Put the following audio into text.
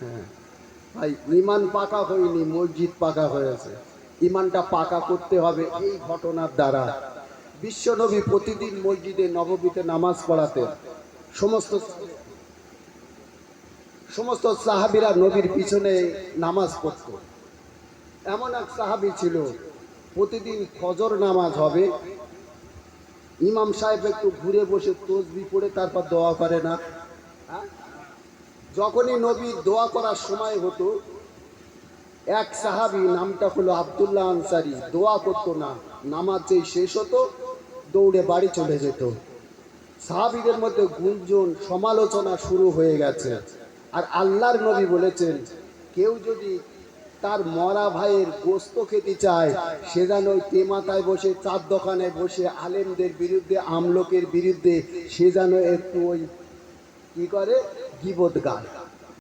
হ্যাঁ ভাই, ইমান পাকা হয়নি, মসজিদ পাকা হয়েছে। ইমানটা পাকা করতে হবে এই ঘটনার দ্বারা। বিশ্বনবী প্রতিদিন মসজিদে নববীতে নামাজ পড়াতেন। সমস্ত সমস্ত সাহাবীরা নবীর পিছনে নামাজ পড়ত। এমন এক সাহাবী ছিল, প্রতিদিন ফজর নামাজ হবে, ইমাম সাহেব একটু ঘুরে বসে তসবিহ পড়ে তারপর দোয়া করে না? হ্যাঁ? যখনই নবীর দোয়া করার সময় হতো, এক সাহাবী নামটা হলো আব্দুল্লাহ আনসারী, দোয়া করতো না, নামাজ যেই শেষ হতো দৌড়ে বাড়ি চলে যেত। সাহাবীদের মধ্যে গুঞ্জন সমালোচনা শুরু হয়ে গেছে। আর আল্লাহর নবী বলেছেন, কেউ যদি তার মরা ভাইয়ের গোস্ত খেতে চায়, সে যেন ওই তেমাতায় বসে, চার দোকানে বসে আলেমদের বিরুদ্ধে, আমলোকের বিরুদ্ধে সে যেন একটু ওই কি করে, গীবত গায়।